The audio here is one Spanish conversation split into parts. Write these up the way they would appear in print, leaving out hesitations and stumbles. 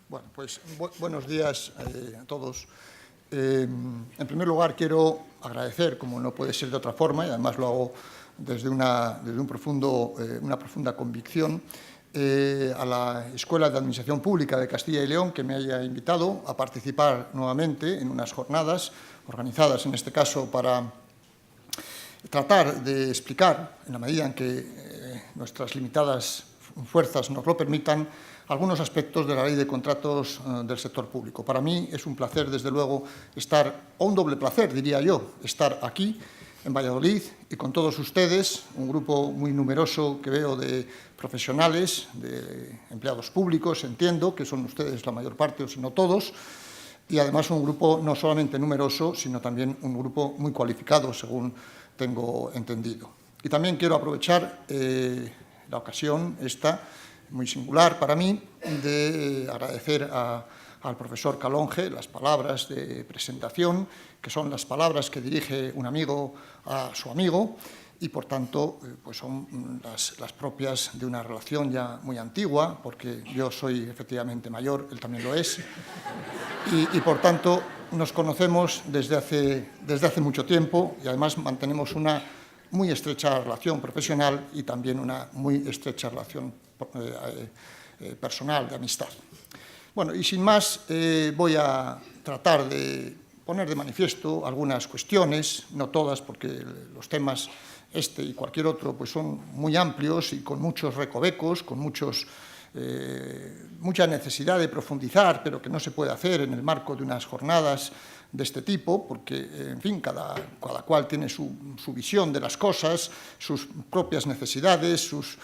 Bueno, pues buenos días a todos. En primer lugar, quiero agradecer, como no puede ser de otra forma, y además lo hago desde una profunda convicción, a la Escuela de Administración Pública de Castilla y León, que me haya invitado a participar nuevamente en unas jornadas organizadas, en este caso, para tratar de explicar, en la medida en que nuestras limitadas fuerzas nos lo permitan, algunos aspectos de la ley de contratos del sector público. Para mí es un placer, desde luego, o un doble placer, diría yo, estar aquí, en Valladolid, y con todos ustedes, un grupo muy numeroso que veo de profesionales, de empleados públicos, entiendo que son ustedes la mayor parte, o si no todos, y además un grupo no solamente numeroso, sino también un grupo muy cualificado, según tengo entendido. Y también quiero aprovechar la ocasión esta, muy singular para mí, de agradecer al profesor Calonge las palabras de presentación, que son las palabras que dirige un amigo a su amigo, y por tanto pues son las propias de una relación ya muy antigua, porque yo soy efectivamente mayor, él también lo es, y por tanto nos conocemos desde hace mucho tiempo, y además mantenemos una muy estrecha relación profesional y también una muy estrecha relación personal, de amistad. Bueno, y sin más, voy a tratar de poner de manifiesto algunas cuestiones, no todas, porque los temas este y cualquier otro pues son muy amplios y con muchos recovecos, con mucha necesidad de profundizar, pero que no se puede hacer en el marco de unas jornadas de este tipo, porque, en fin, cada cual tiene su visión de las cosas, sus propias necesidades, sus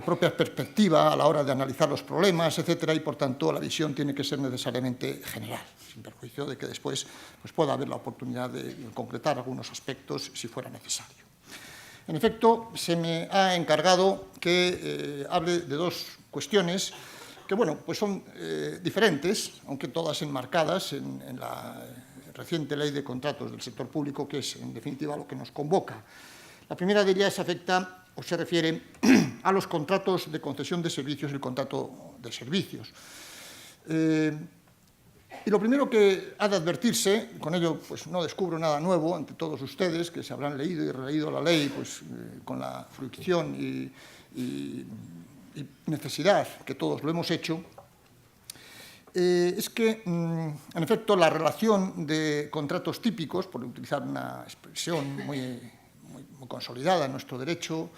propias perspectivas a la hora de analizar los problemas, etcétera, y, por tanto, la visión tiene que ser necesariamente general, sin perjuicio de que después pues, pueda haber la oportunidad de concretar algunos aspectos si fuera necesario. En efecto, se me ha encargado que hable de dos cuestiones que, bueno, pues son diferentes, aunque todas enmarcadas en la reciente ley de contratos del sector público, que es, en definitiva, lo que nos convoca. La primera de ellas afecta o se refiere a los contratos de concesión de servicios y el contrato de servicios. Y lo primero que ha de advertirse, con ello pues no descubro nada nuevo ante todos ustedes, que se habrán leído y releído la ley pues, con la fruición y necesidad que todos lo hemos hecho, es que, en efecto, la relación de contratos típicos, por utilizar una expresión muy consolidada en nuestro derecho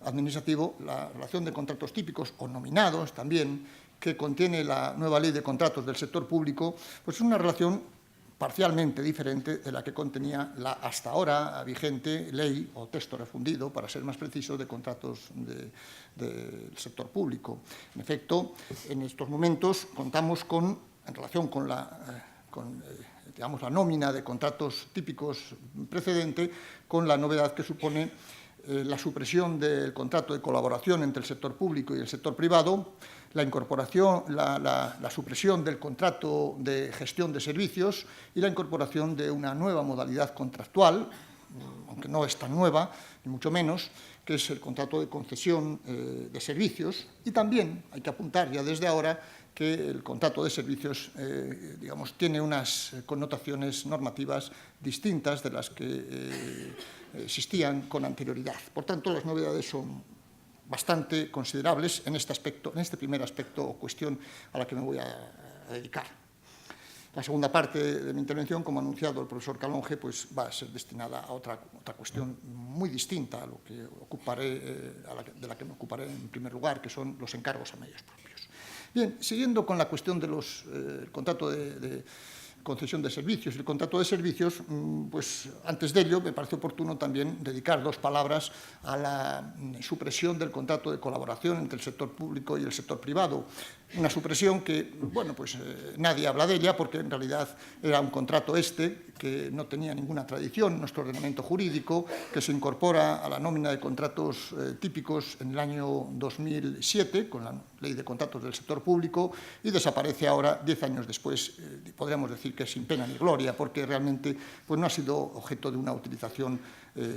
administrativo, la relación de contratos típicos o nominados también, que contiene la nueva ley de contratos del sector público, pues es una relación parcialmente diferente de la que contenía la hasta ahora vigente ley o texto refundido, para ser más preciso, de contratos del sector público. En efecto, en estos momentos contamos en relación con digamos, la nómina de contratos típicos precedente, con la novedad que supone la supresión del contrato de colaboración entre el sector público y el sector privado, la incorporación, la supresión del contrato de gestión de servicios y la incorporación de una nueva modalidad contractual, aunque no es tan nueva, ni mucho menos, que es el contrato de concesión de servicios. Y también hay que apuntar ya desde ahora que el contrato de servicios, digamos, tiene unas connotaciones normativas distintas de las que existían con anterioridad. Por tanto, las novedades son bastante considerables en este aspecto, en este primer aspecto o cuestión a la que me voy a dedicar. La segunda parte de mi intervención, como ha anunciado el profesor Calonge, pues va a ser destinada a otra cuestión muy distinta a lo que de la que me ocuparé en primer lugar, que son los encargos a medios propios. Bien, siguiendo con la cuestión del contrato de concesión de servicios y el contrato de servicios, pues antes de ello me parece oportuno también dedicar dos palabras a la supresión del contrato de colaboración entre el sector público y el sector privado. Una supresión que, bueno, pues nadie habla de ella porque en realidad era un contrato que no tenía ninguna tradición en nuestro ordenamiento jurídico, que se incorpora a la nómina de contratos típicos en el año 2007 con la ley de contratos del sector público y desaparece ahora 10 años después, podríamos decir que sin pena ni gloria, porque realmente pues, no ha sido objeto de una utilización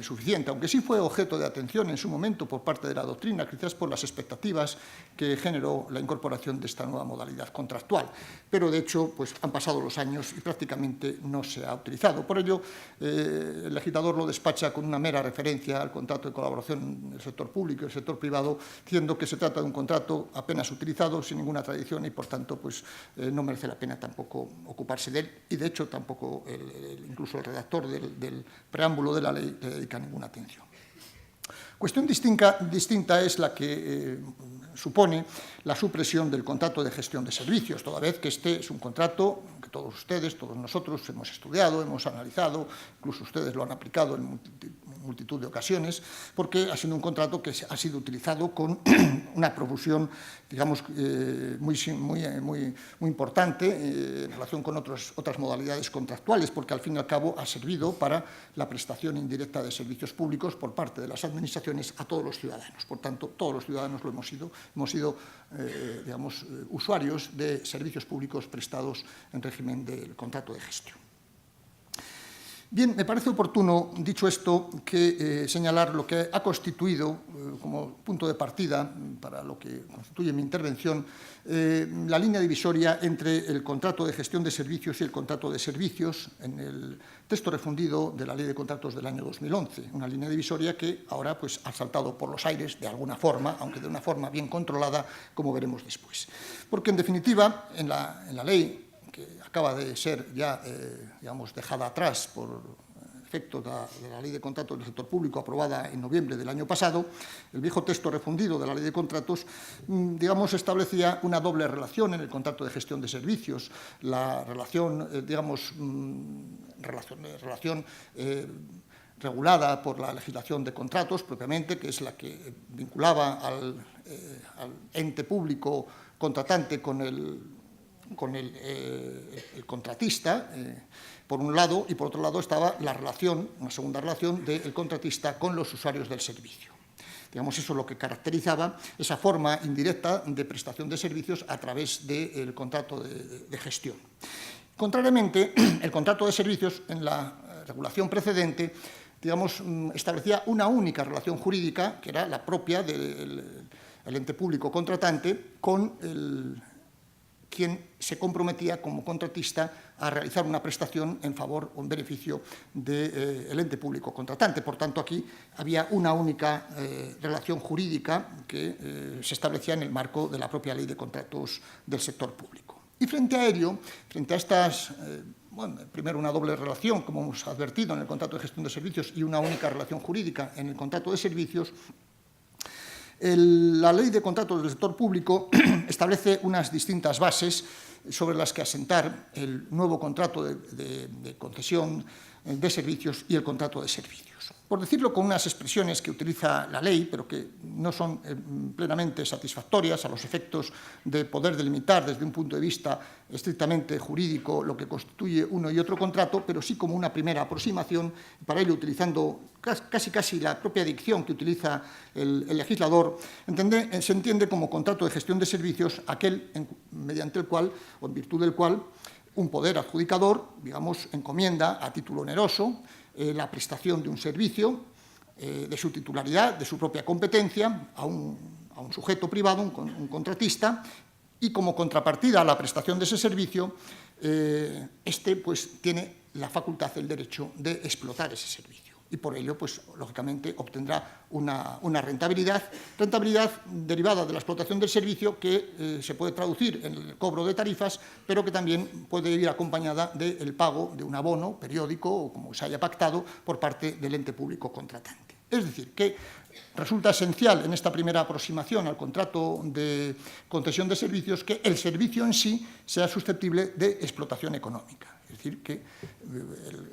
suficiente, aunque sí fue objeto de atención en su momento por parte de la doctrina, quizás por las expectativas que generó la incorporación de esta nueva modalidad contractual. Pero, de hecho, pues, han pasado los años y prácticamente no se ha utilizado. Por ello, el legislador lo despacha con una mera referencia al contrato de colaboración del sector público y el sector privado, diciendo que se trata de un contrato apenas utilizado, sin ninguna tradición y, por tanto, pues, no merece la pena tampoco ocuparse de él. Y, de hecho, tampoco incluso el redactor del preámbulo de la ley le dedica ninguna atención. Cuestión distinta es la que supone la supresión del contrato de gestión de servicios, toda vez que este es un contrato que todos ustedes, todos nosotros hemos estudiado, hemos analizado, incluso ustedes lo han aplicado en multitud de ocasiones, porque ha sido un contrato que ha sido utilizado con una profusión, digamos, muy importante en relación con otras modalidades contractuales, porque al fin y al cabo ha servido para la prestación indirecta de servicios públicos por parte de las administraciones a todos los ciudadanos. Por tanto, todos los ciudadanos lo hemos sido digamos, usuarios de servicios públicos prestados en régimen del contrato de gestión. Bien, me parece oportuno, dicho esto, que señalar lo que ha constituido como punto de partida para lo que constituye mi intervención la línea divisoria entre el contrato de gestión de servicios y el contrato de servicios en el texto refundido de la Ley de Contratos del año 2011, una línea divisoria que ahora pues, ha saltado por los aires de alguna forma, aunque de una forma bien controlada, como veremos después. Porque, en definitiva, en la ley que acaba de ser ya, digamos, dejada atrás por efecto de la Ley de Contratos del Sector Público aprobada en noviembre del año pasado, el viejo texto refundido de la Ley de Contratos, digamos, establecía una doble relación en el contrato de gestión de servicios, la relación, digamos, relación regulada por la legislación de contratos propiamente, que es la que vinculaba al ente público contratante con el contratista, por un lado, y por otro lado estaba la relación, una segunda relación, del contratista con los usuarios del servicio. Digamos, eso es lo que caracterizaba esa forma indirecta de prestación de servicios a través del contrato de gestión. Contrariamente, el contrato de servicios, en la regulación precedente, digamos, establecía una única relación jurídica, que era la propia del ente público contratante con quien se comprometía como contratista a realizar una prestación en favor o en beneficio del ente público contratante. Por tanto, aquí había una única relación jurídica que se establecía en el marco de la propia Ley de Contratos del sector público. Y frente a ello, frente a estas, bueno, primero una doble relación, como hemos advertido en el contrato de gestión de servicios, y una única relación jurídica en el contrato de servicios, la Ley de Contratos del Sector Público establece unas distintas bases sobre las que asentar el nuevo contrato de concesión de servicios y el contrato de servicios. Por decirlo con unas expresiones que utiliza la ley, pero que no son plenamente satisfactorias a los efectos de poder delimitar desde un punto de vista estrictamente jurídico lo que constituye uno y otro contrato, pero sí como una primera aproximación, para ello utilizando casi la propia dicción que utiliza el legislador, se entiende como contrato de gestión de servicios aquel mediante el cual, o en virtud del cual, un poder adjudicador, digamos, encomienda a título oneroso la prestación de un servicio de su titularidad, de su propia competencia, a un sujeto privado, un contratista, y como contrapartida a la prestación de ese servicio, este pues, tiene la facultad, el derecho de explotar ese servicio. Y por ello, pues, lógicamente, obtendrá una rentabilidad derivada de la explotación del servicio que se puede traducir en el cobro de tarifas, pero que también puede ir acompañada del pago de un abono periódico o como se haya pactado por parte del ente público contratante. Es decir, que resulta esencial en esta primera aproximación al contrato de concesión de servicios que el servicio en sí sea susceptible de explotación económica. Es decir, que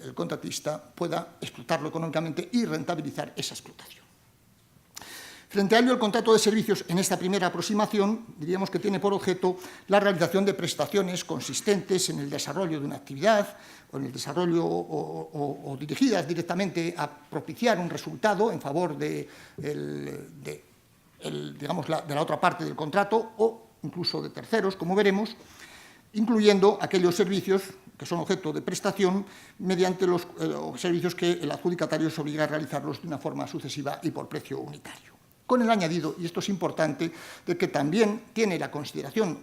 el contratista pueda explotarlo económicamente y rentabilizar esa explotación. Frente a ello, el contrato de servicios, en esta primera aproximación, diríamos que tiene por objeto la realización de prestaciones consistentes en el desarrollo de una actividad o en el desarrollo o dirigidas directamente a propiciar un resultado en favor de la otra parte del contrato o incluso de terceros, como veremos, incluyendo aquellos servicios que son objeto de prestación mediante los servicios que el adjudicatario se obliga a realizarlos de una forma sucesiva y por precio unitario. Con el añadido, y esto es importante, de que también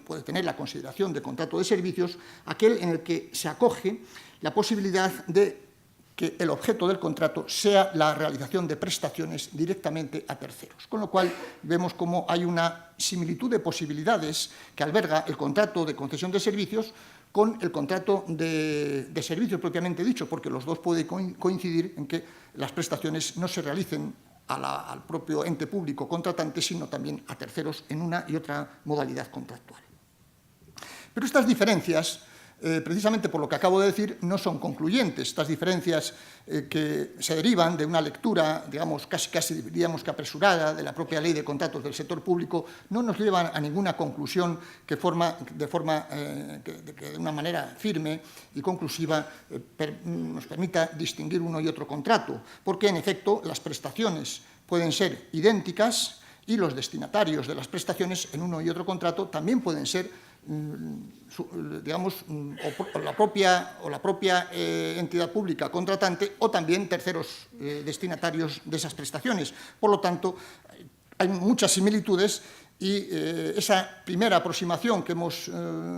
puede tener la consideración de contrato de servicios aquel en el que se acoge la posibilidad de que el objeto del contrato sea la realización de prestaciones directamente a terceros. Con lo cual, vemos cómo hay una similitud de posibilidades que alberga el contrato de concesión de servicios con el contrato de servicios propiamente dicho, porque los dos pueden coincidir en que las prestaciones no se realicen al propio ente público contratante, sino también a terceros en una y otra modalidad contractual. Pero estas diferencias, precisamente por lo que acabo de decir, no son concluyentes. Estas diferencias que se derivan de una lectura, digamos, casi diríamos que apresurada de la propia ley de contratos del sector público, no nos llevan a ninguna conclusión que de una manera firme y conclusiva nos permita distinguir uno y otro contrato, porque en efecto las prestaciones pueden ser idénticas y los destinatarios de las prestaciones en uno y otro contrato también pueden ser digamos, o la propia entidad pública contratante o también terceros destinatarios de esas prestaciones. Por lo tanto, hay muchas similitudes y esa primera aproximación que hemos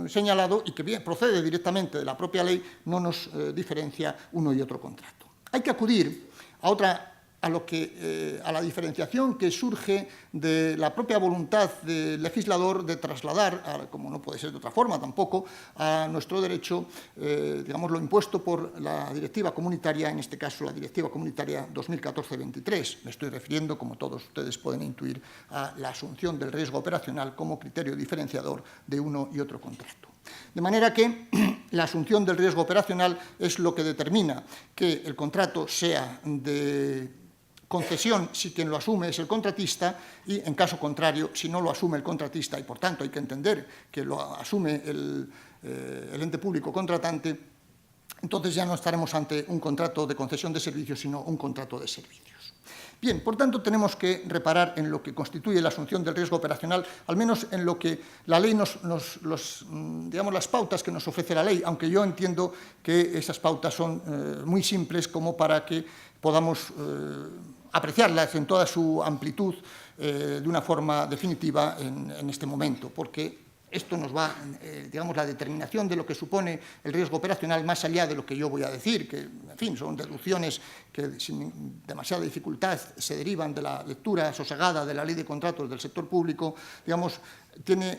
señalado y que procede directamente de la propia ley no nos diferencia uno y otro contrato. Hay que acudir a la diferenciación que surge de la propia voluntad del legislador de trasladar, como no puede ser de otra forma tampoco, a nuestro derecho, digamos, lo impuesto por la directiva comunitaria, en este caso la directiva comunitaria 2014-23. Me estoy refiriendo, como todos ustedes pueden intuir, a la asunción del riesgo operacional como criterio diferenciador de uno y otro contrato. De manera que la asunción del riesgo operacional es lo que determina que el contrato sea de concesión si quien lo asume es el contratista y, en caso contrario, si no lo asume el contratista y, por tanto, hay que entender que lo asume el ente público contratante, entonces ya no estaremos ante un contrato de concesión de servicios, sino un contrato de servicios. Bien, por tanto, tenemos que reparar en lo que constituye la asunción del riesgo operacional, al menos en lo que la ley digamos, las pautas que nos ofrece la ley, aunque yo entiendo que esas pautas son muy simples como para que podamos apreciarlas en toda su amplitud de una forma definitiva en este momento, porque esto nos va, digamos, la determinación de lo que supone el riesgo operacional más allá de lo que yo voy a decir, que, en fin, son deducciones que sin demasiada dificultad se derivan de la lectura sosegada de la ley de contratos del sector público, digamos,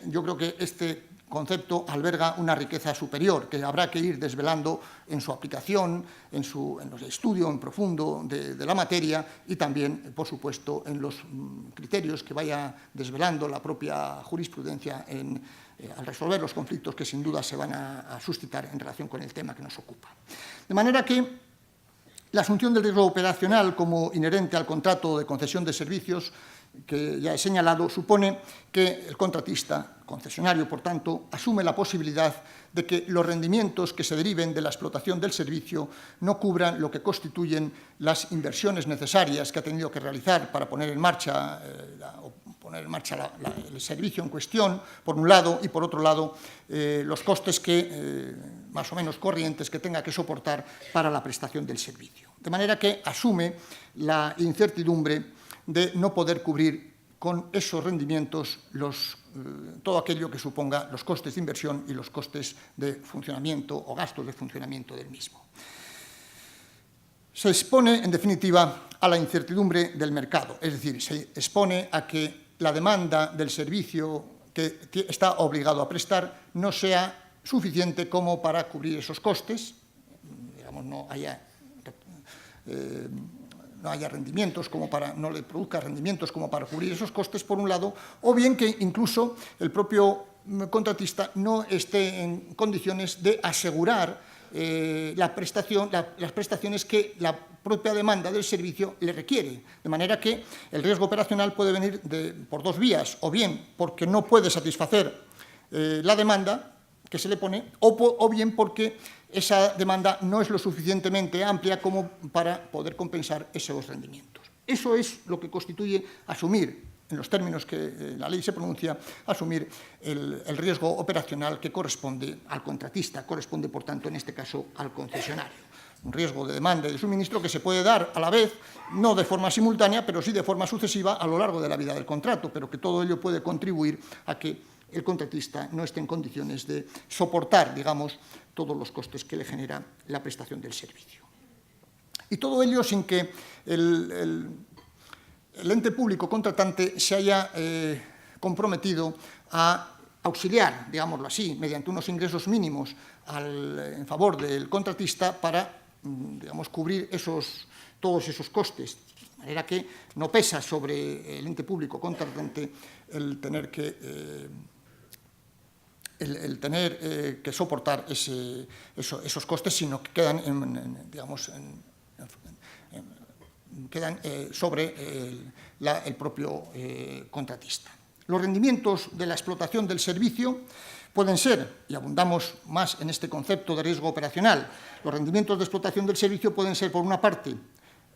yo creo que este concepto alberga una riqueza superior que habrá que ir desvelando en su aplicación, en los estudios en profundo de la materia y también, por supuesto, en los criterios que vaya desvelando la propia jurisprudencia al resolver los conflictos que sin duda se van a suscitar en relación con el tema que nos ocupa. De manera que la asunción del riesgo operacional como inherente al contrato de concesión de servicios que ya he señalado, supone que el contratista, concesionario, por tanto, asume la posibilidad de que los rendimientos que se deriven de la explotación del servicio no cubran lo que constituyen las inversiones necesarias que ha tenido que realizar para poner en marcha el servicio en cuestión, por un lado, y por otro lado, los costes más o menos corrientes que tenga que soportar para la prestación del servicio. De manera que asume la incertidumbre de no poder cubrir con esos rendimientos todo aquello que suponga los costes de inversión y los costes de funcionamiento o gastos de funcionamiento del mismo. Se expone, en definitiva, a la incertidumbre del mercado, es decir, se expone a que la demanda del servicio que está obligado a prestar no sea suficiente como para cubrir esos costes, digamos, no haya rendimientos no le produzca rendimientos como para cubrir esos costes, por un lado, o bien que incluso el propio contratista no esté en condiciones de asegurar las prestaciones que la propia demanda del servicio le requiere. De manera que el riesgo operacional puede venir por dos vías, o bien porque no puede satisfacer la demanda que se le pone, o bien porque esa demanda no es lo suficientemente amplia como para poder compensar esos rendimientos. Eso es lo que constituye asumir en los términos que la ley se pronuncia, asumir el riesgo operacional que corresponde al contratista, corresponde, por tanto, en este caso, al concesionario. Un riesgo de demanda y de suministro que se puede dar a la vez, no de forma simultánea, pero sí de forma sucesiva a lo largo de la vida del contrato, pero que todo ello puede contribuir a que el contratista no esté en condiciones de soportar, digamos, todos los costes que le genera la prestación del servicio. Y todo ello sin que el ente público contratante se haya comprometido a auxiliar, digámoslo así, mediante unos ingresos mínimos en favor del contratista para, digamos, cubrir todos esos costes. De manera que no pesa sobre el ente público contratante el tener que soportar esos costes, sino que quedan, quedan sobre el propio contratista. Los rendimientos de la explotación del servicio pueden ser, y abundamos más en este concepto de riesgo operacional, los rendimientos de explotación del servicio pueden ser, por una parte,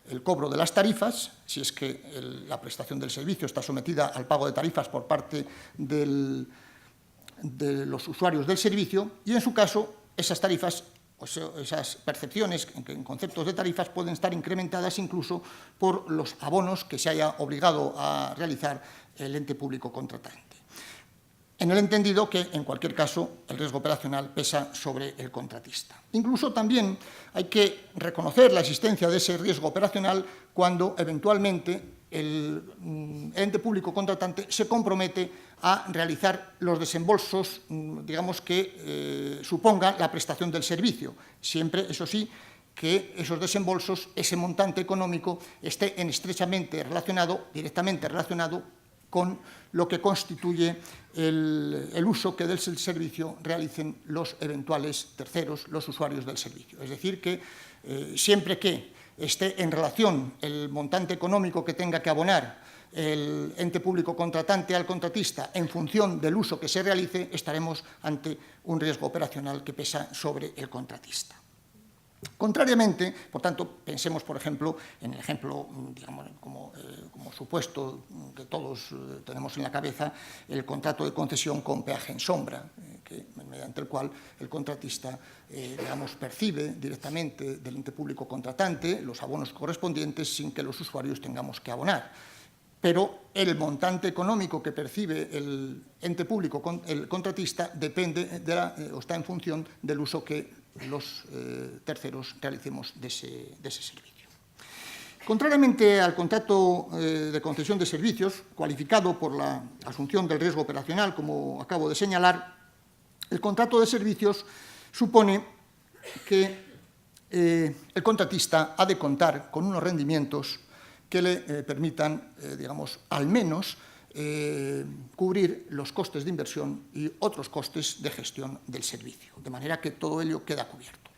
el cobro de las tarifas, si es que la prestación del servicio está sometida al pago de tarifas por parte de los usuarios del servicio, y en su caso, esas tarifas, esas percepciones en conceptos de tarifas pueden estar incrementadas incluso por los abonos que se haya obligado a realizar el ente público contratante. En el entendido que, en cualquier caso, el riesgo operacional pesa sobre el contratista. Incluso también hay que reconocer la existencia de ese riesgo operacional cuando, eventualmente, el ente público contratante se compromete a realizar los desembolsos, digamos, que suponga la prestación del servicio. Siempre, eso sí, que esos desembolsos, ese montante económico, esté estrechamente relacionado, directamente relacionado con lo que constituye el uso que del servicio realicen los eventuales terceros, los usuarios del servicio. Es decir, que siempre que esté en relación el montante económico que tenga que abonar el ente público contratante al contratista en función del uso que se realice, estaremos ante un riesgo operacional que pesa sobre el contratista. Contrariamente, por tanto, pensemos, por ejemplo, en el ejemplo, digamos, como supuesto que todos tenemos en la cabeza, el contrato de concesión con peaje en sombra, mediante el cual el contratista, digamos, percibe directamente del ente público contratante los abonos correspondientes sin que los usuarios tengamos que abonar. Pero el montante económico que percibe el ente público, el contratista, depende o está en función del uso que los terceros realicemos de ese servicio. Contrariamente al contrato de concesión de servicios, cualificado por la asunción del riesgo operacional, como acabo de señalar, el contrato de servicios supone que el contratista ha de contar con unos rendimientos que le permitan, digamos, al menos cubrir los costes de inversión y otros costes de gestión del servicio, de manera que todo ello queda cubierto.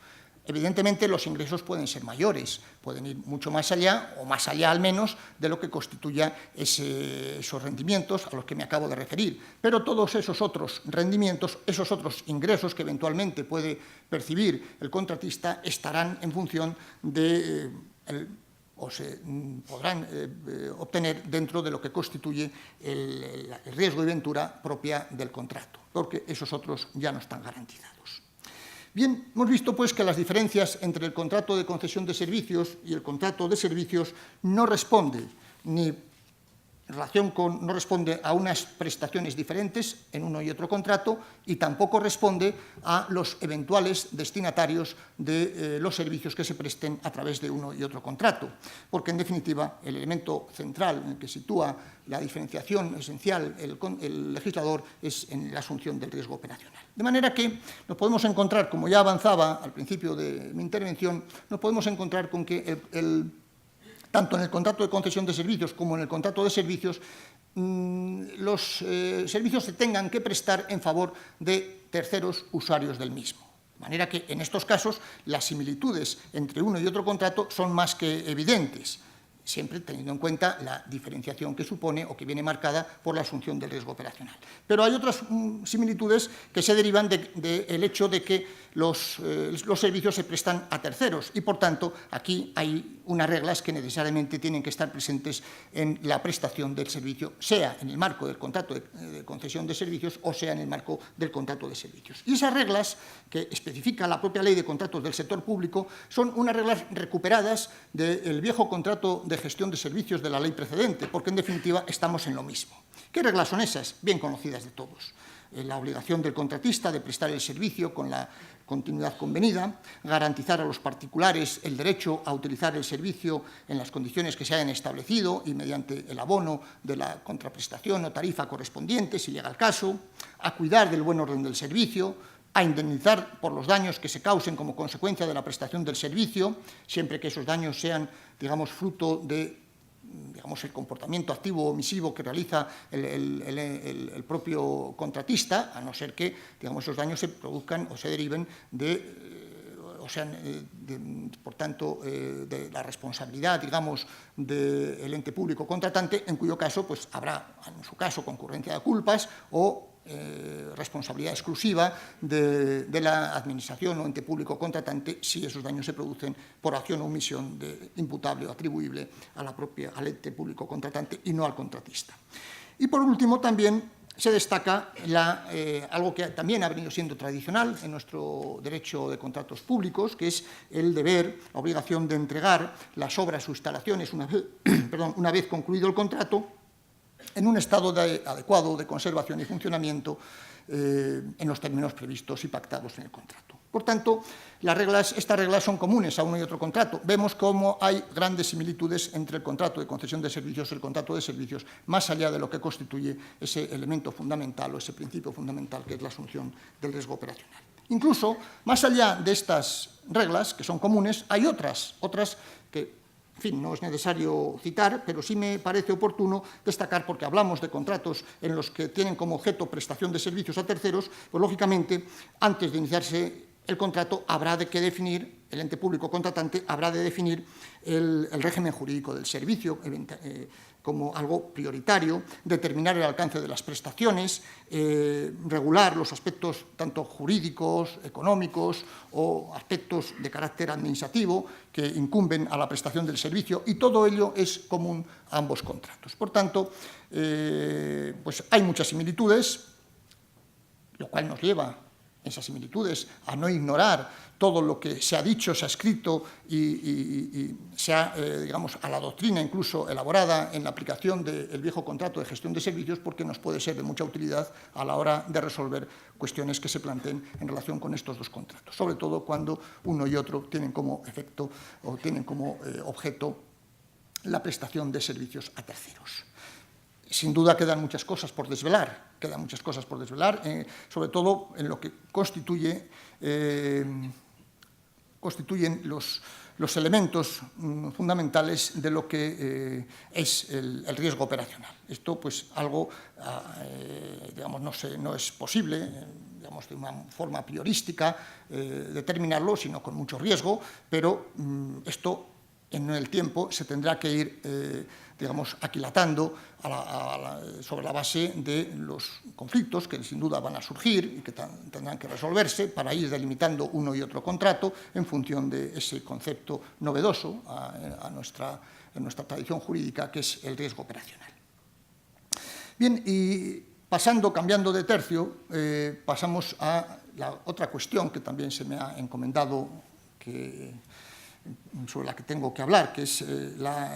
Evidentemente, los ingresos pueden ser mayores, pueden ir mucho más allá, o más allá al menos, de lo que constituya esos rendimientos a los que me acabo de referir. Pero todos esos otros rendimientos, esos otros ingresos que eventualmente puede percibir el contratista, estarán en función de o se podrán obtener dentro de lo que constituye el riesgo y ventura propia del contrato, porque esos otros ya no están garantizados. Bien, hemos visto pues que las diferencias entre el contrato de concesión de servicios y el contrato de servicios no responde no responde a unas prestaciones diferentes en uno y otro contrato y tampoco responde a los eventuales destinatarios de los servicios que se presten a través de uno y otro contrato, porque en definitiva el elemento central en el que sitúa la diferenciación esencial el legislador es en la asunción del riesgo operacional. De manera que nos podemos encontrar, como ya avanzaba al principio de mi intervención, nos podemos encontrar con que tanto en el contrato de concesión de servicios como en el contrato de servicios, los servicios se tengan que prestar en favor de terceros usuarios del mismo. De manera que, en estos casos, las similitudes entre uno y otro contrato son más que evidentes, siempre teniendo en cuenta la diferenciación que supone o que viene marcada por la asunción del riesgo operacional. Pero hay otras similitudes que se derivan del hecho de que los servicios se prestan a terceros y, por tanto, aquí hay unas reglas que necesariamente tienen que estar presentes en la prestación del servicio, sea en el marco del contrato de concesión de servicios o sea en el marco del contrato de servicios. Y esas reglas que especifica la propia Ley de Contratos del Sector Público son unas reglas recuperadas del viejo contrato de gestión de servicios de la ley precedente, porque en definitiva estamos en lo mismo. ¿Qué reglas son esas? Bien conocidas de todos. La obligación del contratista de prestar el servicio con la continuidad convenida, garantizar a los particulares el derecho a utilizar el servicio en las condiciones que se hayan establecido y mediante el abono de la contraprestación o tarifa correspondiente, si llega el caso, a cuidar del buen orden del servicio, a indemnizar por los daños que se causen como consecuencia de la prestación del servicio, siempre que esos daños sean, digamos, fruto de el comportamiento activo o omisivo que realiza el propio contratista, a no ser que, digamos, esos daños se produzcan o se deriven o sean, por tanto, de la responsabilidad, digamos, del ente público contratante, en cuyo caso, pues, habrá, en su caso, concurrencia de culpas o responsabilidad exclusiva de la administración o ente público contratante si esos daños se producen por acción o omisión imputable o atribuible al ente público contratante y no al contratista. Y por último también se destaca algo que también ha venido siendo tradicional en nuestro derecho de contratos públicos, que es el deber, la obligación de entregar las obras o instalaciones una vez concluido el contrato en un estado adecuado de conservación y funcionamiento en los términos previstos y pactados en el contrato. Por tanto, estas reglas son comunes a uno y otro contrato. Vemos cómo hay grandes similitudes entre el contrato de concesión de servicios y el contrato de servicios, más allá de lo que constituye ese elemento fundamental o ese principio fundamental que es la asunción del riesgo operacional. Incluso, más allá de estas reglas, que son comunes, hay otras que, en fin, no es necesario citar, pero sí me parece oportuno destacar, porque hablamos de contratos en los que tienen como objeto prestación de servicios a terceros, pues lógicamente, antes de iniciarse el contrato, habrá de que definir, el ente público contratante habrá de definir el régimen jurídico del servicio como algo prioritario, determinar el alcance de las prestaciones, regular los aspectos tanto jurídicos, económicos o aspectos de carácter administrativo que incumben a la prestación del servicio, y todo ello es común a ambos contratos. Por tanto, pues hay muchas similitudes, lo cual nos lleva, esas similitudes, a no ignorar todo lo que se ha dicho, se ha escrito y se ha, digamos, a la doctrina incluso elaborada en la aplicación del viejo contrato de gestión de servicios, porque nos puede ser de mucha utilidad a la hora de resolver cuestiones que se planteen en relación con estos dos contratos, sobre todo cuando uno y otro tienen como efecto o tienen como objeto la prestación de servicios a terceros. Sin duda quedan muchas cosas por desvelar, sobre todo en lo que constituyen los elementos fundamentales de lo que es el riesgo operacional. Esto, pues, algo, digamos, no es posible, digamos, de una forma priorística determinarlo, sino con mucho riesgo, pero esto en el tiempo se tendrá que ir, digamos, aquilatando sobre la base de los conflictos que sin duda van a surgir y que tendrán que resolverse para ir delimitando uno y otro contrato en función de ese concepto novedoso en nuestra tradición jurídica, que es el riesgo operacional. Bien, y cambiando de tercio, pasamos a la otra cuestión que también se me ha encomendado sobre la que tengo que hablar, que es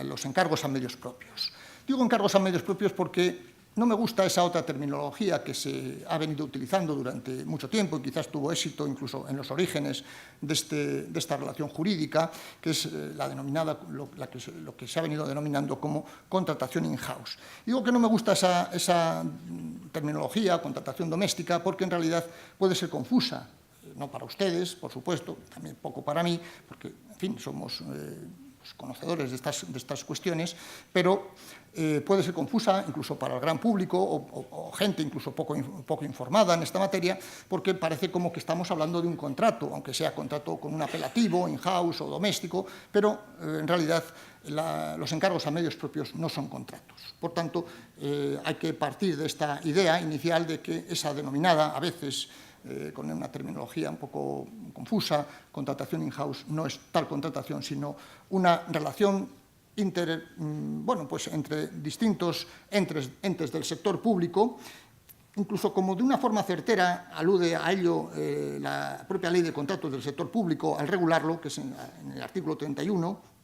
los encargos a medios propios. Digo encargos a medios propios porque no me gusta esa otra terminología que se ha venido utilizando durante mucho tiempo y quizás tuvo éxito incluso en los orígenes de esta relación jurídica, que es la denominada, lo que se ha venido denominando como contratación in-house. Digo que no me gusta esa terminología, contratación doméstica, porque en realidad puede ser confusa. No para ustedes, por supuesto, también poco para mí, porque, en fin, somos conocedores de estas cuestiones, pero puede ser confusa incluso para el gran público o gente incluso poco informada en esta materia, porque parece como que estamos hablando de un contrato, aunque sea contrato con un apelativo, in-house o doméstico, pero en realidad los encargos a medios propios no son contratos. Por tanto, hay que partir de esta idea inicial de que esa denominada, a veces con una terminología un poco confusa, contratación in-house no es tal contratación, sino una relación entre distintos entes del sector público. Incluso como de una forma certera alude a ello la propia ley de contratos del sector público al regularlo, que es en el artículo 31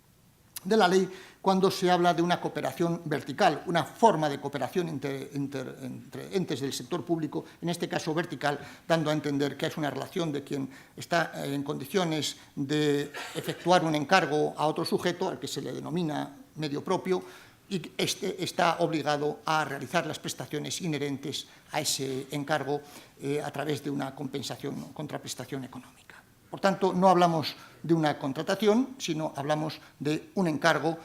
de la ley, cuando se habla de una cooperación vertical, una forma de cooperación entre entes del sector público, en este caso vertical, dando a entender que es una relación de quien está en condiciones de efectuar un encargo a otro sujeto, al que se le denomina medio propio, y este está obligado a realizar las prestaciones inherentes a ese encargo a través de una compensación, contraprestación económica. Por tanto, no hablamos de una contratación, sino hablamos de un encargo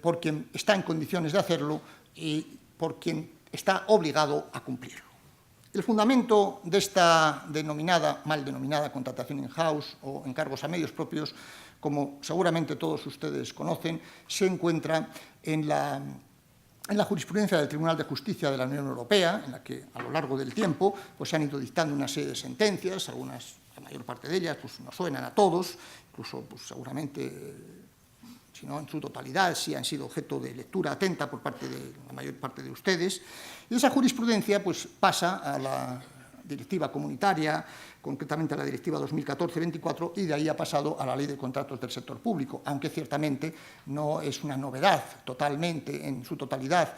por quien está en condiciones de hacerlo y por quien está obligado a cumplirlo. El fundamento de esta mal denominada contratación in-house o encargos a medios propios, como seguramente todos ustedes conocen, se encuentra en la jurisprudencia del Tribunal de Justicia de la Unión Europea, en la que a lo largo del tiempo se han ido dictando una serie de sentencias, algunas, la mayor parte de ellas, nos suenan a todos, incluso seguramente, si no en su totalidad, sí han sido objeto de lectura atenta por parte de la mayor parte de ustedes. Y esa jurisprudencia pasa a la directiva comunitaria, concretamente a la directiva 2014-24, y de ahí ha pasado a la ley de contratos del sector público, aunque ciertamente no es una novedad totalmente, en su totalidad,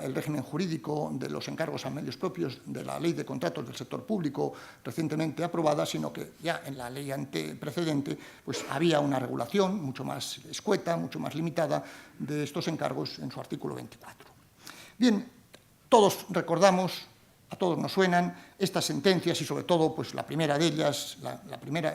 el régimen jurídico de los encargos a medios propios de la ley de contratos del sector público recientemente aprobada, sino que ya en la ley precedente había una regulación mucho más escueta, mucho más limitada de estos encargos en su artículo 24. Bien, todos recordamos, a todos nos suenan estas sentencias y sobre todo la primera de ellas,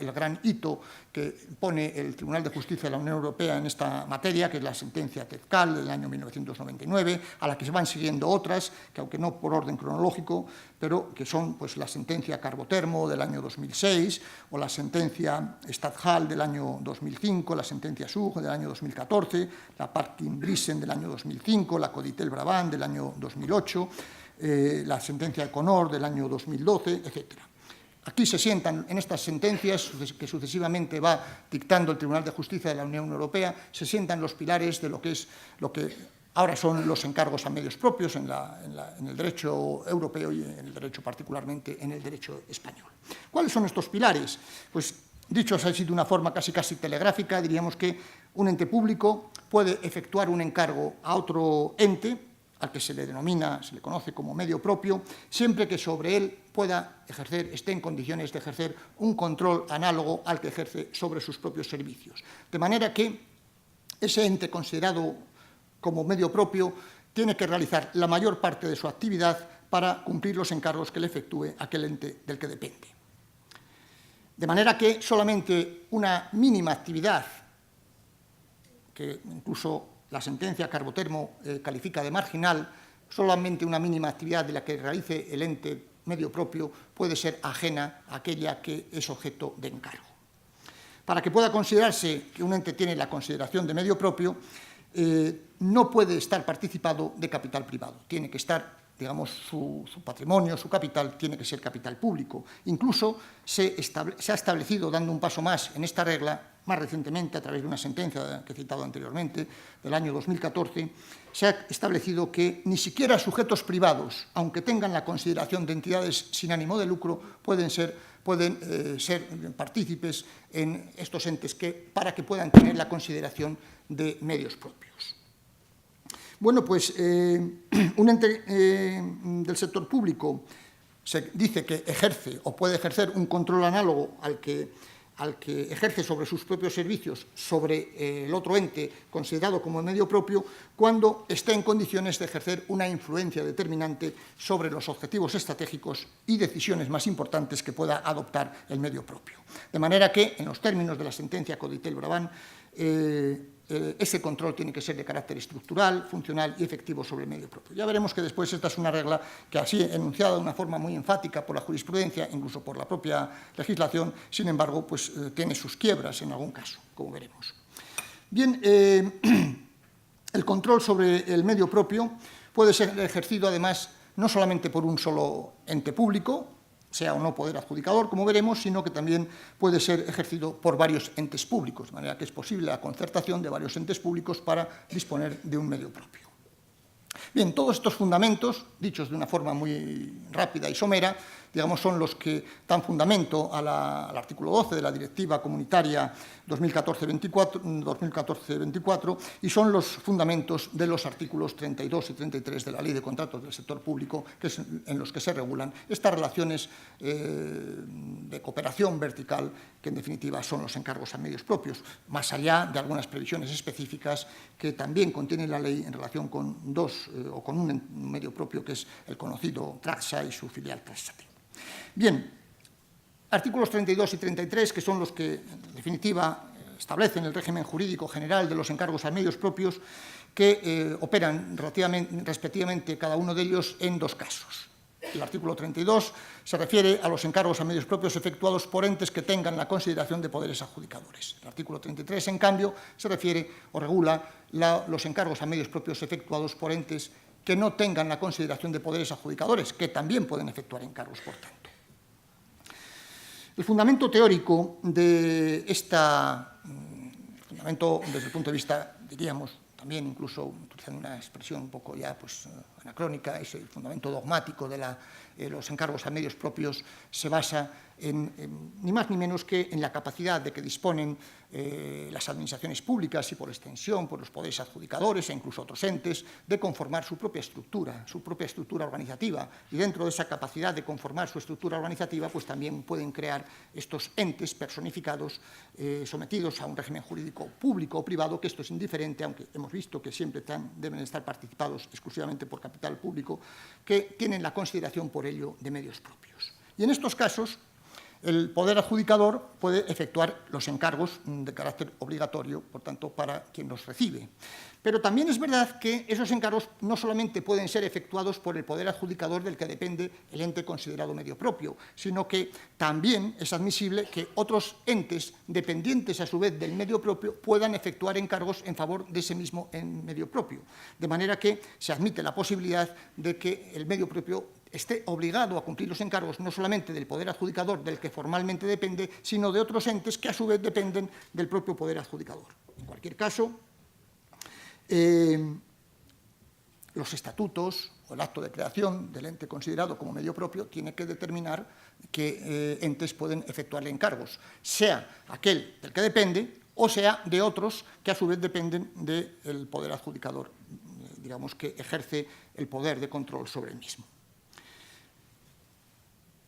el gran hito que pone el Tribunal de Justicia de la Unión Europea en esta materia, que es la sentencia Tezcal del año 1999, a la que se van siguiendo otras, que aunque no por orden cronológico, pero que son la sentencia Carbotermo del año 2006 o la sentencia Stadhal del año 2005, la sentencia Sug del año 2014, la Parkin-Brissen del año 2005, la Coditel-Brabant del año 2008, la sentencia Conor del año 2012, etc. Aquí se sientan, en estas sentencias que sucesivamente va dictando el Tribunal de Justicia de la Unión Europea, se sientan los pilares de lo que ahora son los encargos a medios propios en el derecho europeo y en el derecho particularmente en el derecho español. ¿Cuáles son estos pilares? Dichos así de una forma casi telegráfica, diríamos que un ente público puede efectuar un encargo a otro ente, al que se le conoce como medio propio, siempre que sobre él esté en condiciones de ejercer un control análogo al que ejerce sobre sus propios servicios. De manera que ese ente considerado como medio propio tiene que realizar la mayor parte de su actividad para cumplir los encargos que le efectúe aquel ente del que depende. De manera que solamente una mínima actividad, que incluso la sentencia Carbotermo califica de marginal, solamente una mínima actividad de la que realice el ente medio propio puede ser ajena a aquella que es objeto de encargo. Para que pueda considerarse que un ente tiene la consideración de medio propio, no puede estar participado de capital privado. Tiene que estar, digamos, su patrimonio, su capital, tiene que ser capital público. Incluso se ha establecido, dando un paso más en esta regla, más recientemente, a través de una sentencia que he citado anteriormente, del año 2014, se ha establecido que ni siquiera sujetos privados, aunque tengan la consideración de entidades sin ánimo de lucro, pueden ser partícipes en estos entes para que puedan tener la consideración de medios propios. Bueno, un ente del sector público se dice que ejerce o puede ejercer un control análogo al que ejerce sobre sus propios servicios, sobre el otro ente considerado como medio propio, cuando esté en condiciones de ejercer una influencia determinante sobre los objetivos estratégicos y decisiones más importantes que pueda adoptar el medio propio. De manera que, en los términos de la sentencia Coditel-Brabant, ese control tiene que ser de carácter estructural, funcional y efectivo sobre el medio propio. Ya veremos que después esta es una regla que, así enunciada de una forma muy enfática por la jurisprudencia, incluso por la propia legislación, sin embargo, tiene sus quiebras en algún caso, como veremos. Bien, el control sobre el medio propio puede ser ejercido, además, no solamente por un solo ente público, sea o no poder adjudicador, como veremos, sino que también puede ser ejercido por varios entes públicos, de manera que es posible la concertación de varios entes públicos para disponer de un medio propio. Bien, todos estos fundamentos, dichos de una forma muy rápida y somera, digamos, son los que dan fundamento al artículo 12 de la Directiva Comunitaria 2014-24 y son los fundamentos de los artículos 32 y 33 de la Ley de Contratos del Sector Público, en los que se regulan estas relaciones de cooperación vertical, que en definitiva son los encargos a medios propios, más allá de algunas previsiones específicas que también contiene la ley en relación con con un medio propio, que es el conocido TRAXA y su filial TRAXATE. Bien, artículos 32 y 33, que son los que, en definitiva, establecen el régimen jurídico general de los encargos a medios propios, que operan respectivamente cada uno de ellos en dos casos. El artículo 32 se refiere a los encargos a medios propios efectuados por entes que tengan la consideración de poderes adjudicadores. El artículo 33, en cambio, se refiere o regula los encargos a medios propios efectuados por entes que no tengan la consideración de poderes adjudicadores, que también pueden efectuar encargos, por tanto. El fundamento teórico de fundamento desde el punto de vista, diríamos, también incluso utilizando una expresión un poco ya anacrónica, es el fundamento dogmático de los encargos a medios propios, se basa ni más ni menos que en la capacidad de que disponen las administraciones públicas y por extensión por los poderes adjudicadores e incluso otros entes de conformar su propia estructura organizativa, y dentro de esa capacidad de conformar su estructura organizativa pues también pueden crear estos entes personificados sometidos a un régimen jurídico público o privado, que esto es indiferente, aunque hemos visto que siempre deben estar participados exclusivamente por capital público, que tienen la consideración por ello de medios propios. Y en estos casos el poder adjudicador puede efectuar los encargos de carácter obligatorio, por tanto, para quien los recibe. Pero también es verdad que esos encargos no solamente pueden ser efectuados por el poder adjudicador del que depende el ente considerado medio propio, sino que también es admisible que otros entes dependientes a su vez del medio propio puedan efectuar encargos en favor de ese mismo medio propio. De manera que se admite la posibilidad de que el medio propio esté obligado a cumplir los encargos no solamente del poder adjudicador del que formalmente depende, sino de otros entes que a su vez dependen del propio poder adjudicador. En cualquier caso, los estatutos o el acto de creación del ente considerado como medio propio tiene que determinar qué entes pueden efectuarle encargos, sea aquel del que depende o sea de otros que a su vez dependen del poder adjudicador, digamos que ejerce el poder de control sobre el mismo.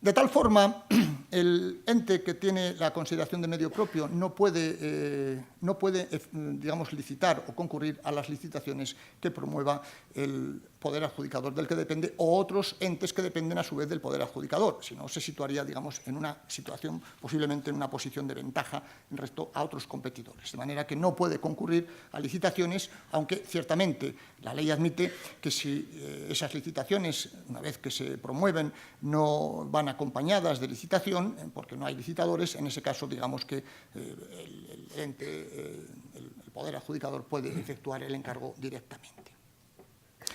De tal forma, el ente que tiene la consideración de medio propio no puede digamos, licitar o concurrir a las licitaciones que promueva el poder adjudicador del que depende o otros entes que dependen a su vez del poder adjudicador, si no se situaría, digamos, en una situación, posiblemente en una posición de ventaja respecto a otros competidores, de manera que no puede concurrir a licitaciones, aunque ciertamente la ley admite que si esas licitaciones, una vez que se promueven, no van acompañadas de licitación, porque no hay licitadores, en ese caso, digamos que el poder adjudicador puede efectuar el encargo directamente.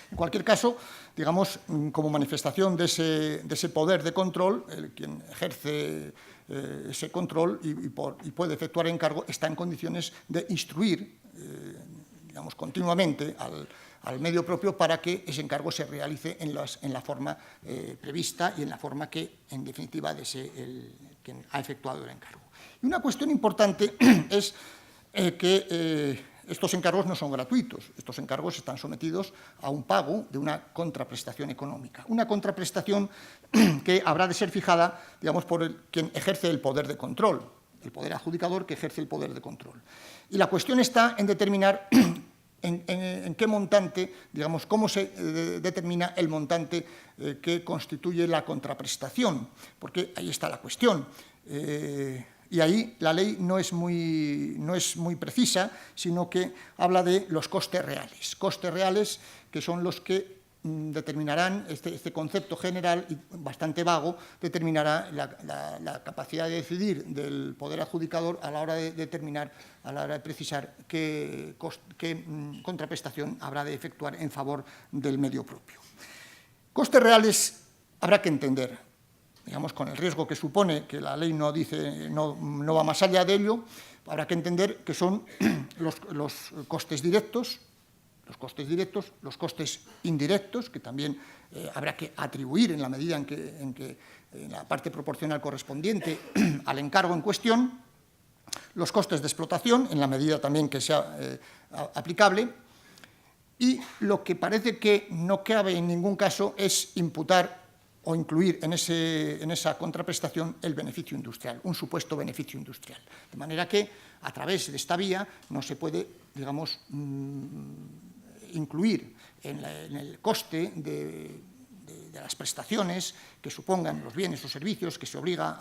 En cualquier caso, digamos, como manifestación de ese poder de control, quien ejerce ese control y puede efectuar encargo está en condiciones de instruir, digamos, continuamente al medio propio para que ese encargo se realice en la forma prevista y en la forma que, en definitiva, desee quien ha efectuado el encargo. Y una cuestión importante es que estos encargos no son gratuitos, estos encargos están sometidos a un pago de una contraprestación económica, una contraprestación que habrá de ser fijada, digamos, por quien ejerce el poder de control, el poder adjudicador que ejerce el poder de control. Y la cuestión está en determinar en qué montante, digamos, cómo se determina el montante que constituye la contraprestación, porque ahí está la cuestión. Y ahí la ley no es muy precisa, sino que habla de los costes reales que son los que determinarán, este concepto general y bastante vago, determinará la capacidad de decidir del poder adjudicador a la hora de determinar, a la hora de precisar qué contraprestación habrá de efectuar en favor del medio propio. Costes reales habrá que entender digamos, con el riesgo que supone, que la ley no dice, no va más allá de ello, habrá que entender que son los costes directos, los costes indirectos, que también habrá que atribuir en la medida en que en la parte proporcional correspondiente al encargo en cuestión, los costes de explotación, en la medida también que sea aplicable, y lo que parece que no cabe en ningún caso es imputar o incluir en esa contraprestación el beneficio industrial, un supuesto beneficio industrial. De manera que, a través de esta vía, no se puede, digamos, incluir en el coste de las prestaciones que supongan los bienes o servicios que se obliga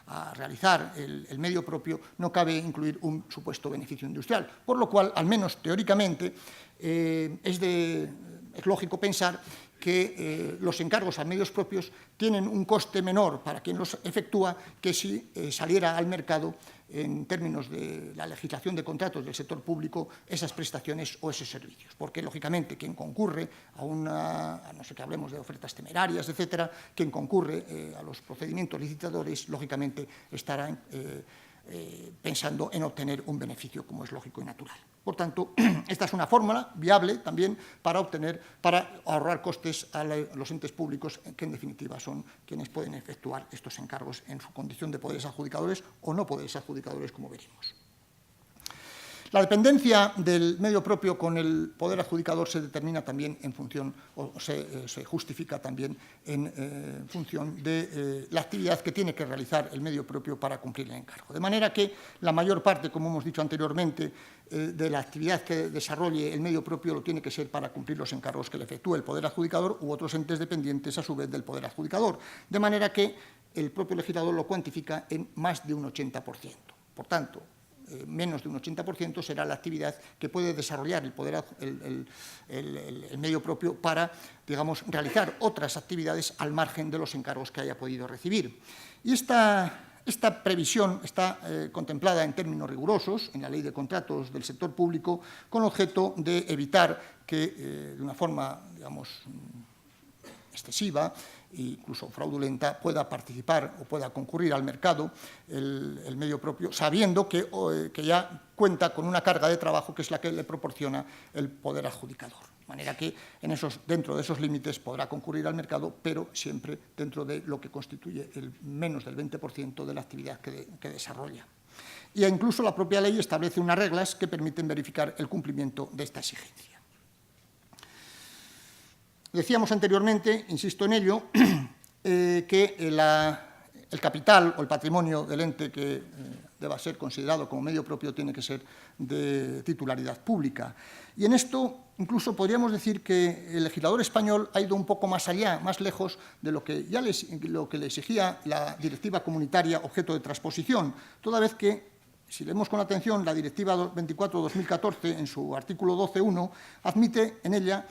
a realizar el medio propio, no cabe incluir un supuesto beneficio industrial. Por lo cual, al menos teóricamente, es lógico pensar que los encargos a medios propios tienen un coste menor para quien los efectúa que si saliera al mercado, en términos de la legislación de contratos del sector público, esas prestaciones o esos servicios. Porque, lógicamente, quien concurre a no sé que hablemos de ofertas temerarias, etcétera, quien concurre a los procedimientos licitadores, lógicamente, estará pensando en obtener un beneficio, como es lógico y natural. Por tanto, esta es una fórmula viable también para ahorrar costes a los entes públicos, que en definitiva son quienes pueden efectuar estos encargos en su condición de poderes adjudicadores o no poderes adjudicadores, como veremos. La dependencia del medio propio con el poder adjudicador se determina también en función, o se justifica también en función de la actividad que tiene que realizar el medio propio para cumplir el encargo. De manera que la mayor parte, como hemos dicho anteriormente, de la actividad que desarrolle el medio propio lo tiene que ser para cumplir los encargos que le efectúe el poder adjudicador u otros entes dependientes a su vez del poder adjudicador. De manera que el propio legislador lo cuantifica en más de un 80%. Por tanto, menos de un 80% será la actividad que puede desarrollar el medio propio para, digamos, realizar otras actividades al margen de los encargos que haya podido recibir. Y esta previsión está contemplada en términos rigurosos en la Ley de Contratos del Sector Público, con objeto de evitar que, de una forma, digamos, excesiva e incluso fraudulenta, pueda participar o pueda concurrir al mercado el medio propio, sabiendo que ya cuenta con una carga de trabajo que es la que le proporciona el poder adjudicador. De manera que dentro de esos límites podrá concurrir al mercado, pero siempre dentro de lo que constituye el menos del 20% de la actividad que desarrolla. Y incluso la propia ley establece unas reglas que permiten verificar el cumplimiento de esta exigencia. Decíamos anteriormente, insisto en ello, que el capital o el patrimonio del ente que deba ser considerado como medio propio tiene que ser de titularidad pública. Y en esto incluso podríamos decir que el legislador español ha ido un poco más allá, más lejos de lo que le exigía la directiva comunitaria objeto de transposición, toda vez que, si leemos con atención la Directiva 24/2014, en su artículo 12.1, admite en ella,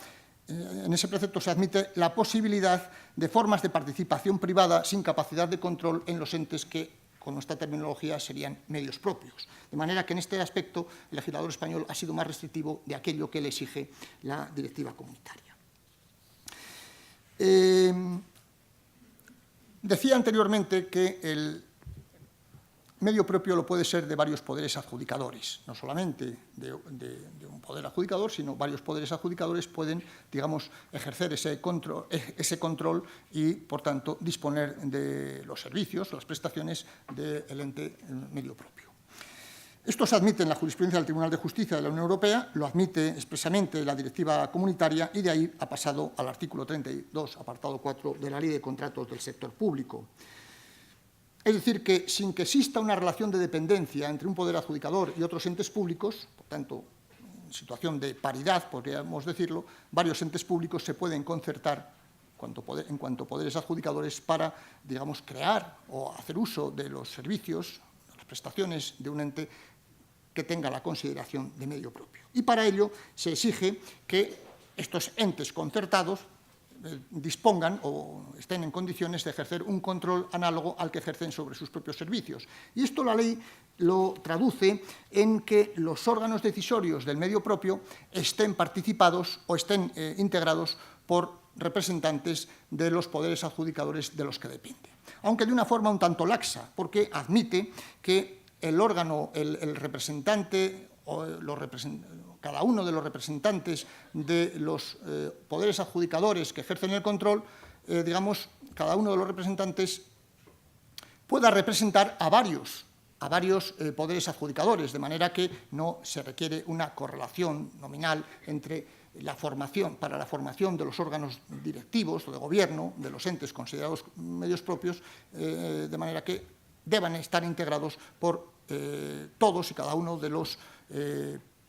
en ese precepto se admite la posibilidad de formas de participación privada sin capacidad de control en los entes que, con nuestra terminología, serían medios propios. De manera que en este aspecto el legislador español ha sido más restrictivo de aquello que le exige la directiva comunitaria. Decía anteriormente que el medio propio lo puede ser de varios poderes adjudicadores, no solamente de un poder adjudicador, sino varios poderes adjudicadores pueden, digamos, ejercer ese control y, por tanto, disponer de los servicios, las prestaciones del ente medio propio. Esto se admite en la jurisprudencia del Tribunal de Justicia de la Unión Europea, lo admite expresamente la directiva comunitaria y de ahí ha pasado al artículo 32, apartado 4 de la Ley de Contratos del Sector Público. Es decir, que sin que exista una relación de dependencia entre un poder adjudicador y otros entes públicos, por tanto, en situación de paridad, podríamos decirlo, varios entes públicos se pueden concertar en cuanto a poderes adjudicadores para, digamos, crear o hacer uso de los servicios, de las prestaciones de un ente que tenga la consideración de medio propio. Y para ello se exige que estos entes concertados dispongan o estén en condiciones de ejercer un control análogo al que ejercen sobre sus propios servicios. Y esto la ley lo traduce en que los órganos decisorios del medio propio estén participados o estén integrados por representantes de los poderes adjudicadores de los que depende. aunque de una forma un tanto laxa, porque admite que el órgano, el representante, o cada uno de los representantes de los poderes adjudicadores que ejercen el control, digamos, cada uno de los representantes pueda representar a varios poderes adjudicadores, de manera que no se requiere una correlación nominal entre para la formación de los órganos directivos o de gobierno de los entes considerados medios propios, de manera que deban estar integrados por todos y cada uno de los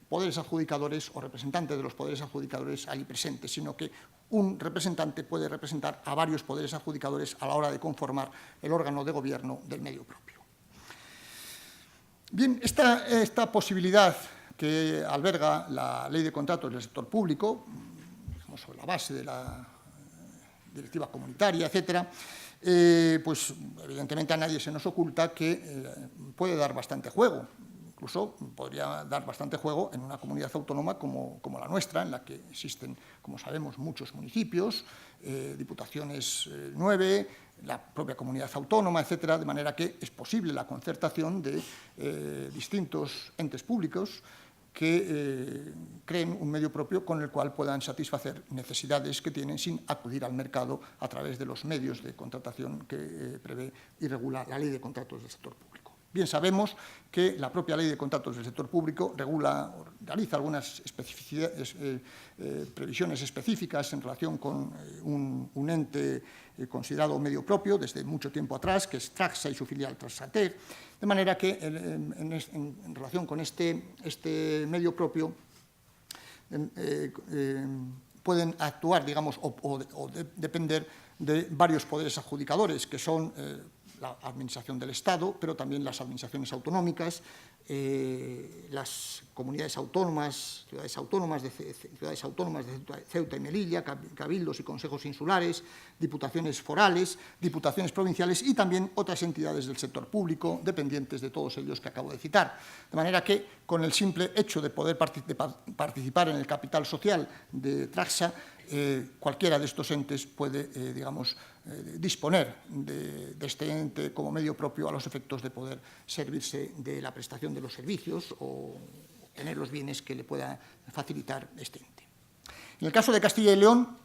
poderes adjudicadores o representantes de los poderes adjudicadores allí presentes, sino que un representante puede representar a varios poderes adjudicadores a la hora de conformar el órgano de gobierno del medio propio. Bien, esta posibilidad que alberga la Ley de Contratos del Sector Público, digamos, sobre la base de la directiva comunitaria, etcétera, pues evidentemente a nadie se nos oculta que puede dar bastante juego. Incluso podría dar bastante juego en una comunidad autónoma como la nuestra, en la que existen, como sabemos, muchos municipios, diputaciones 9, la propia comunidad autónoma, etcétera, de manera que es posible la concertación de distintos entes públicos que creen un medio propio con el cual puedan satisfacer necesidades que tienen sin acudir al mercado a través de los medios de contratación que prevé y regula la Ley de Contratos del Sector Público. Bien sabemos que la propia Ley de Contratos del Sector Público realiza algunas previsiones específicas en relación con un ente considerado medio propio desde mucho tiempo atrás, que es Traxa y su filial Traxatec, de manera que en relación con este medio propio pueden actuar, digamos, o depender de varios poderes adjudicadores, que son la Administración del Estado, pero también las administraciones autonómicas, las comunidades autónomas, ciudades autónomas de Ceuta y Melilla, cabildos y consejos insulares, diputaciones forales, diputaciones provinciales y también otras entidades del sector público dependientes de todos ellos que acabo de citar. De manera que, con el simple hecho de poder participar en el capital social de Traxa, cualquiera de estos entes puede, digamos, disponer de este ente como medio propio a los efectos de poder servirse de la prestación de los servicios o tener los bienes que le pueda facilitar este ente. En el caso de Castilla y León,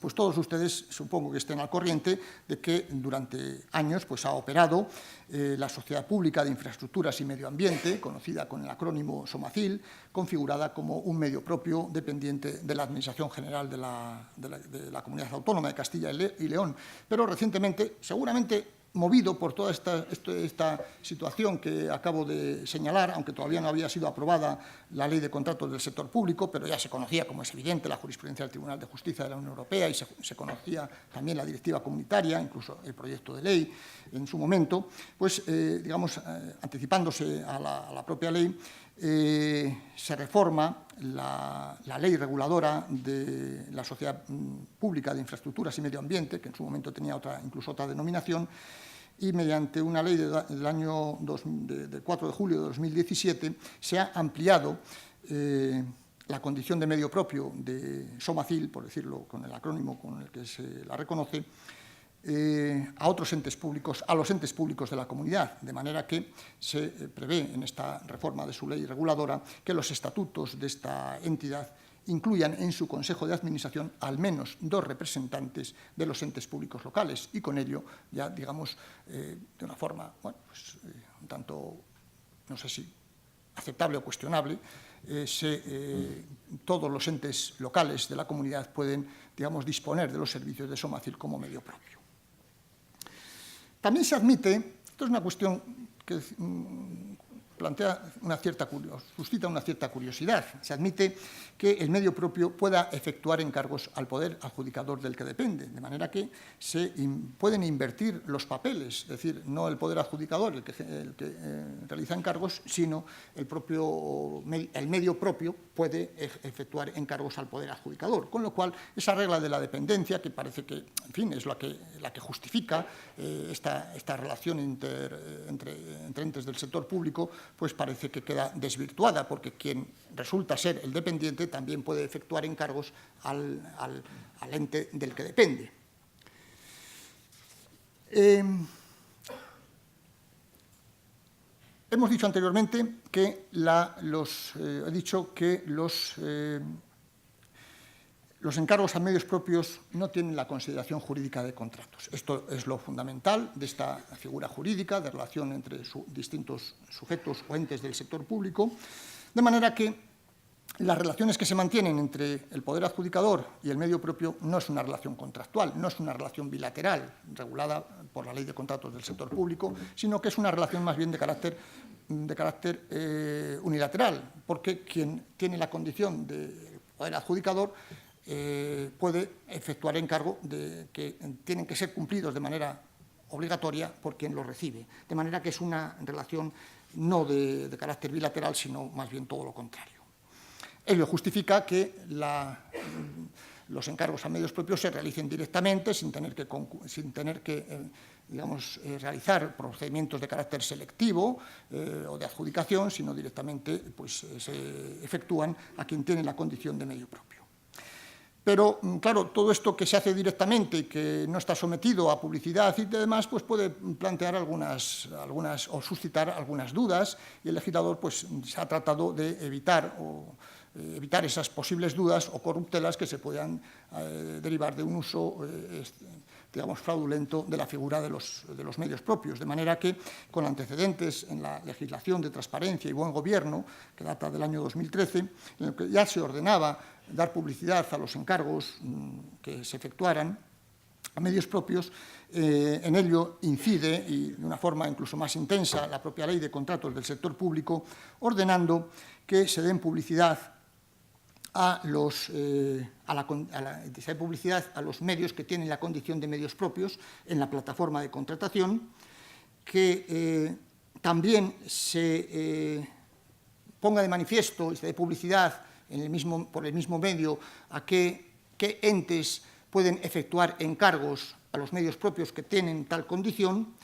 pues todos ustedes supongo que estén al corriente de que durante años pues, ha operado la Sociedad Pública de Infraestructuras y Medio Ambiente, conocida con el acrónimo SOMACIL, configurada como un medio propio dependiente de la Administración General de la Comunidad Autónoma de Castilla y León. Pero recientemente, seguramente movido por toda esta situación que acabo de señalar, aunque todavía no había sido aprobada la Ley de Contratos del Sector Público, pero ya se conocía, como es evidente, la jurisprudencia del Tribunal de Justicia de la Unión Europea y se conocía también la directiva comunitaria, incluso el proyecto de ley en su momento, pues, digamos, anticipándose a la propia ley, se reforma la ley reguladora de la Sociedad Pública de Infraestructuras y Medio Ambiente, que en su momento tenía incluso otra denominación, y mediante una ley del año 4 de julio de 2017 se ha ampliado la condición de medio propio de SOMACIL, por decirlo con el acrónimo con el que se la reconoce, a otros entes públicos, a los entes públicos de la comunidad, de manera que se prevé en esta reforma de su ley reguladora que los estatutos de esta entidad incluyan en su Consejo de Administración al menos 2 representantes de los entes públicos locales y con ello ya, digamos, de una forma, bueno, pues, un tanto, no sé si aceptable o cuestionable, todos los entes locales de la comunidad pueden, digamos, disponer de los servicios de SOMACIL como medio propio. También se admite, esto es una cuestión que suscita una cierta curiosidad, se admite que el medio propio pueda efectuar encargos al poder adjudicador del que depende, de manera que se pueden invertir los papeles, es decir, no el poder adjudicador el que realiza encargos, sino el medio propio puede efectuar encargos al poder adjudicador, con lo cual esa regla de la dependencia, que parece que, en fin, es la que justifica esta relación entre entes del sector público, pues parece que queda desvirtuada, porque quien resulta ser el dependiente también puede efectuar encargos al ente del que depende. Hemos dicho anteriormente que he dicho que los encargos a medios propios no tienen la consideración jurídica de contratos. Esto es lo fundamental de esta figura jurídica de relación entre distintos sujetos o entes del sector público, de manera que las relaciones que se mantienen entre el poder adjudicador y el medio propio no es una relación contractual, no es una relación bilateral regulada por la Ley de Contratos del sector público, sino que es una relación más bien de carácter unilateral, porque quien tiene la condición de poder adjudicador puede efectuar encargo que tienen que ser cumplidos de manera obligatoria por quien los recibe. De manera que es una relación no de carácter bilateral, sino más bien todo lo contrario. Ello justifica que los encargos a medios propios se realicen directamente, sin tener que realizar procedimientos de carácter selectivo o de adjudicación, sino directamente pues, se efectúan a quien tiene la condición de medio propio. Pero, claro, todo esto que se hace directamente y que no está sometido a publicidad y demás, pues puede plantear algunas o suscitar algunas dudas, y el legislador pues, se ha tratado de evitar esas posibles dudas o corruptelas que se puedan derivar de un uso fraudulento de la figura de los medios propios. De manera que, con antecedentes en la legislación de transparencia y buen gobierno, que data del año 2013, en el que ya se ordenaba dar publicidad a los encargos que se efectuaran a medios propios, en ello incide, y de una forma incluso más intensa, la propia Ley de Contratos del sector público, ordenando que se den publicidad a los medios que tienen la condición de medios propios en la plataforma de contratación, que también se ponga de manifiesto y se dé publicidad por el mismo medio a qué entes pueden efectuar encargos a los medios propios que tienen tal condición,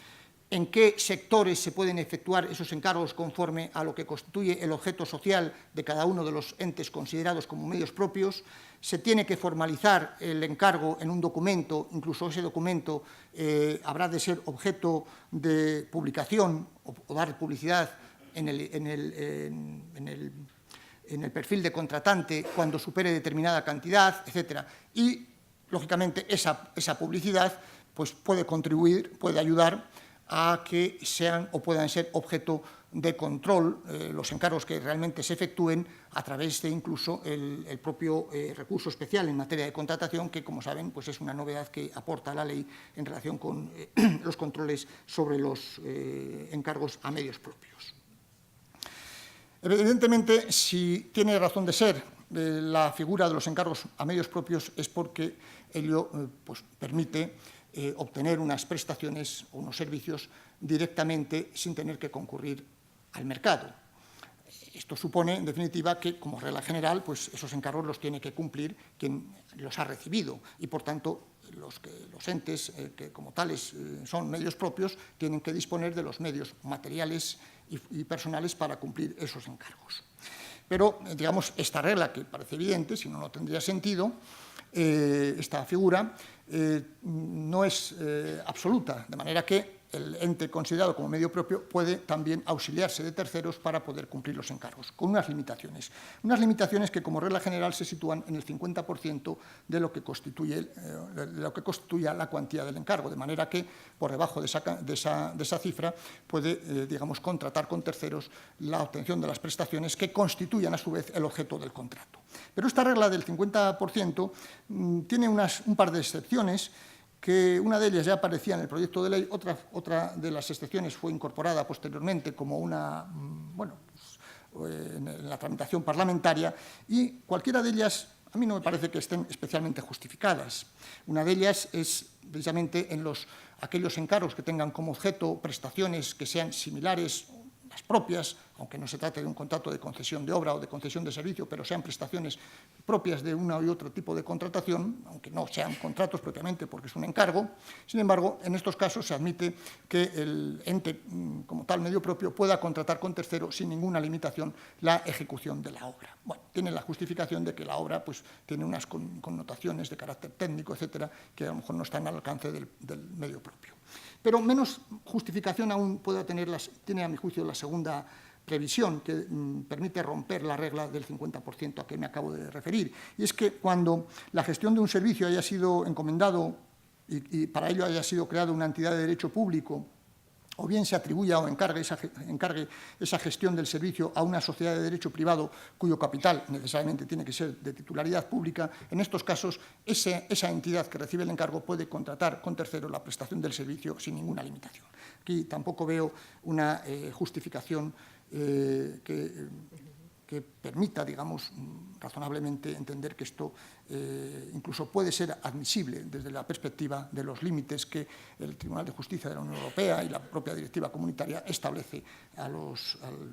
en qué sectores se pueden efectuar esos encargos conforme a lo que constituye el objeto social de cada uno de los entes considerados como medios propios. Se tiene que formalizar el encargo en un documento, incluso ese documento habrá de ser objeto de publicación o dar publicidad en el perfil de contratante cuando supere determinada cantidad, etc. Y, lógicamente, esa publicidad pues, puede contribuir, puede ayudar a que sean o puedan ser objeto de control los encargos que realmente se efectúen a través de incluso el propio recurso especial en materia de contratación, que, como saben, pues es una novedad que aporta la ley en relación con los controles sobre los encargos a medios propios. Evidentemente, si tiene razón de ser la figura de los encargos a medios propios, es porque ello pues, permite obtener unas prestaciones o unos servicios directamente sin tener que concurrir al mercado. Esto supone, en definitiva, que, como regla general, pues esos encargos los tiene que cumplir quien los ha recibido y, por tanto, los entes que, como tales, son medios propios, tienen que disponer de los medios materiales y personales para cumplir esos encargos. Pero, digamos, esta regla, que parece evidente, si no, no tendría sentido, esta figura no es absoluta, de manera que el ente considerado como medio propio puede también auxiliarse de terceros para poder cumplir los encargos, con unas limitaciones que, como regla general, se sitúan en el 50% de lo que constituya la cuantía del encargo, de manera que, por debajo de esa cifra, puede, digamos, contratar con terceros la obtención de las prestaciones que constituyan, a su vez, el objeto del contrato. Pero esta regla del 50% tiene un par de excepciones, que una de ellas ya aparecía en el proyecto de ley, otra de las excepciones fue incorporada posteriormente como en la tramitación parlamentaria, y cualquiera de ellas a mí no me parece que estén especialmente justificadas. Una de ellas es precisamente en aquellos encargos que tengan como objeto prestaciones que sean similares, las propias, aunque no se trate de un contrato de concesión de obra o de concesión de servicio, pero sean prestaciones propias de una y otro tipo de contratación, aunque no sean contratos propiamente porque es un encargo. Sin embargo, en estos casos se admite que el ente, como tal medio propio, pueda contratar con tercero sin ninguna limitación la ejecución de la obra. Bueno, tiene la justificación de que la obra pues, tiene unas connotaciones de carácter técnico, etcétera, que a lo mejor no están al alcance del medio propio. Pero menos justificación aún tiene a mi juicio la segunda previsión, que permite romper la regla del 50% a que me acabo de referir. Y es que cuando la gestión de un servicio haya sido encomendado y para ello haya sido creada una entidad de derecho público, o bien se atribuya o encargue esa gestión del servicio a una sociedad de derecho privado cuyo capital necesariamente tiene que ser de titularidad pública, en estos casos esa entidad que recibe el encargo puede contratar con terceros la prestación del servicio sin ninguna limitación. Aquí tampoco veo una justificación que permita, digamos, razonablemente entender que esto incluso puede ser admisible desde la perspectiva de los límites que el Tribunal de Justicia de la Unión Europea y la propia directiva comunitaria establece al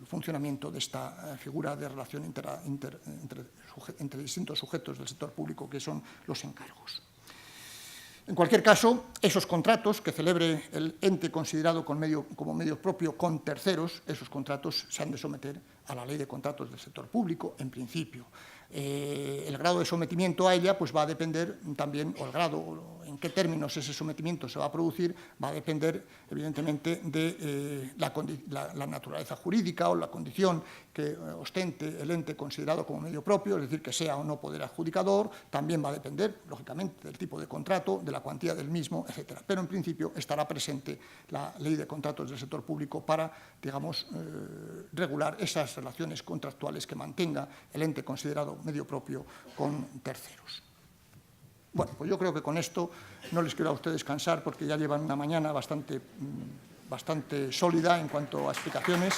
funcionamiento de esta figura de relación entre distintos sujetos del sector público que son los encargos. En cualquier caso, esos contratos que celebre el ente considerado como medio propio con terceros, esos contratos se han de someter a la ley de contratos del sector público, en principio. El grado de sometimiento a ella pues, va a depender también, o el grado, en qué términos ese sometimiento se va a producir, va a depender, evidentemente, de la naturaleza jurídica o la condición que ostente el ente considerado como medio propio, es decir, que sea o no poder adjudicador, también va a depender, lógicamente, del tipo de contrato, de la cuantía del mismo, etc. Pero, en principio, estará presente la ley de contratos del sector público para, digamos, regular esas relaciones contractuales que mantenga el ente considerado medio propio con terceros. Bueno, pues yo creo que con esto no les quiero a ustedes cansar porque ya llevan una mañana bastante sólida en cuanto a explicaciones.